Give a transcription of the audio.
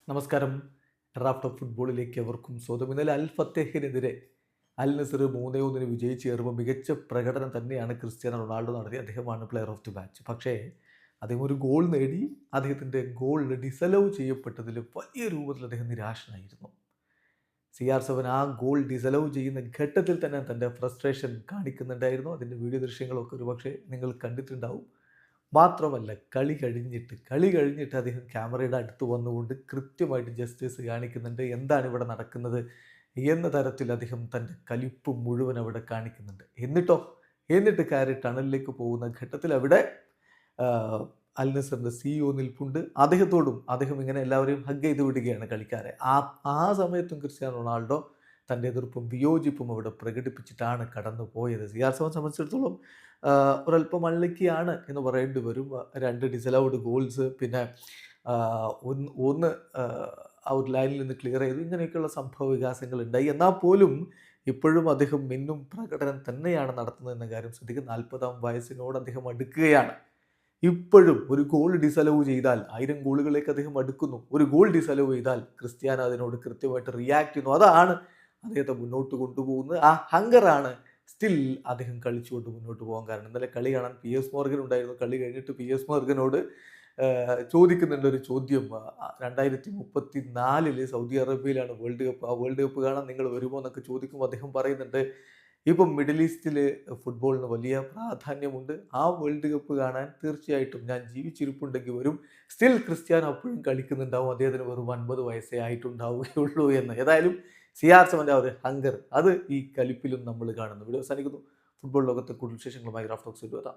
നമസ്കാരം. Raft of ഫുട്ബോളിലേക്ക് എവർക്കും സ്വാഗതം. ഇന്നലെ അൽ ഫത്തേഹിനെതിരെ അൽ നസർ 3-1 വിജയിച്ചേറുമ്പോൾ മികച്ച പ്രകടനം തന്നെയാണ് ക്രിസ്ത്യാനോ റൊണാൾഡോ നടത്തിയത്. അദ്ദേഹമാണ് പ്ലെയർ ഓഫ് ദി മാച്ച്. പക്ഷേ അദ്ദേഹം ഒരു ഗോൾ നേടി. അദ്ദേഹത്തിൻ്റെ ഗോൾ ഡിസലവ് ചെയ്യപ്പെട്ടതിൽ വലിയ രൂപത്തിൽ അദ്ദേഹം നിരാശനായിരുന്നു. CR7 ആ ഗോൾ ഡിസലവ് ചെയ്യുന്ന ഘട്ടത്തിൽ തന്നെ തൻ്റെ ഫ്രസ്ട്രേഷൻ കാണിക്കുന്നുണ്ടായിരുന്നു. അതിൻ്റെ വീഡിയോ ദൃശ്യങ്ങളൊക്കെ ഒരുപക്ഷെ നിങ്ങൾ കണ്ടിട്ടുണ്ടാവും. മാത്രമല്ല കളി കഴിഞ്ഞിട്ട് അദ്ദേഹം ക്യാമറയുടെ അടുത്ത് വന്നുകൊണ്ട് കൃത്യമായിട്ട് ജസ്റ്റിസ് കാണിക്കുന്നുണ്ട്. എന്താണ് ഇവിടെ നടക്കുന്നത് എന്ന തരത്തിൽ അദ്ദേഹം തൻ്റെ കലിപ്പ് മുഴുവൻ അവിടെ കാണിക്കുന്നുണ്ട്. എന്നിട്ട് കയറി ടണലിലേക്ക് പോകുന്ന ഘട്ടത്തിൽ അവിടെ അൽ നസറിൻ്റെ CEO നിൽപ്പുണ്ട്. അദ്ദേഹം ഇങ്ങനെ എല്ലാവരെയും ഹഗ് ചെയ്ത് വിടുകയാണ് കളിക്കാരെ. ആ സമയത്തും ക്രിസ്ത്യാനോ റൊണാൾഡോ തൻ്റെ എതിർപ്പും വിയോജിപ്പും അവിടെ പ്രകടിപ്പിച്ചിട്ടാണ് കടന്നു പോയത്. CR7 സംബന്ധിച്ചിടത്തോളം ഒരല്പം അൺലക്കിയാണ് എന്ന് പറയേണ്ടി വരും. 2 ഡിസലൗഡ് ഗോൾസ്, പിന്നെ ഒന്ന് ആ ഒരു ലൈനിൽ നിന്ന് ക്ലിയർ ചെയ്തു. ഇങ്ങനെയൊക്കെയുള്ള സംഭവ വികാസങ്ങൾ ഉണ്ടായി. എന്നാൽ പോലും ഇപ്പോഴും അദ്ദേഹം മിന്നും പ്രകടനം തന്നെയാണ് നടത്തുന്നതെന്ന കാര്യം ശ്രദ്ധിക്കുക. 40-ാം വയസ്സിനോട് അദ്ദേഹം അടുക്കുകയാണ്. ഇപ്പോഴും ഒരു ഗോൾ ഡിസലവ് ചെയ്താൽ 1000 ഗോളുകളിലേക്ക് അദ്ദേഹം അടുക്കുന്നു. ഒരു ഗോൾ ഡിസലവ് ചെയ്താൽ ക്രിസ്ത്യാനോ അതിനോട് കൃത്യമായിട്ട് റിയാക്ട് ചെയ്യുന്നു. അതാണ് അദ്ദേഹത്തെ മുന്നോട്ട് കൊണ്ടുപോകുന്നത്. ആ ഹങ്കറാണ് സ്റ്റിൽ അദ്ദേഹം കളിച്ചുകൊണ്ട് മുന്നോട്ട് പോകാൻ കാരണം. ഇന്നലെ കളി കാണാൻ PS മോർഗൻ ഉണ്ടായിരുന്നു. കളി കഴിഞ്ഞിട്ട് PS മോർഗനോട് ചോദിക്കുന്നുണ്ട് ഒരു ചോദ്യം. 2034 സൗദി അറേബ്യയിലാണ് വേൾഡ് കപ്പ്. ആ വേൾഡ് കപ്പ് കാണാൻ നിങ്ങൾ വരുമോ എന്നൊക്കെ ചോദിക്കുമ്പോൾ അദ്ദേഹം പറയുന്നുണ്ട്, ഇപ്പം മിഡിൽ ഈസ്റ്റിൽ ഫുട്ബോളിന് വലിയ പ്രാധാന്യമുണ്ട്. ആ വേൾഡ് കപ്പ് കാണാൻ തീർച്ചയായിട്ടും ഞാൻ ജീവിച്ചിരിപ്പുണ്ടെങ്കിൽ വരും. സ്റ്റിൽ ക്രിസ്ത്യാനോ അപ്പോഴും കളിക്കുന്നുണ്ടാവും. അദ്ദേഹത്തിന് വെറും 50 വയസ്സേ ആയിട്ടുണ്ടാവുകയുള്ളൂ എന്ന്. ഏതായാലും CR7 ആ ഒരു ഹങ്കർ അത് ഈ കലിപ്പിലും നമ്മൾ കാണുന്നു. വീഡിയോ അവസാനിക്കുന്നു. ഫുട്ബോൾ ലോകത്തെ കൂടുതൽ വിശേഷങ്ങളുമായി റാഫ്റ്റോക്സ് എത്താം.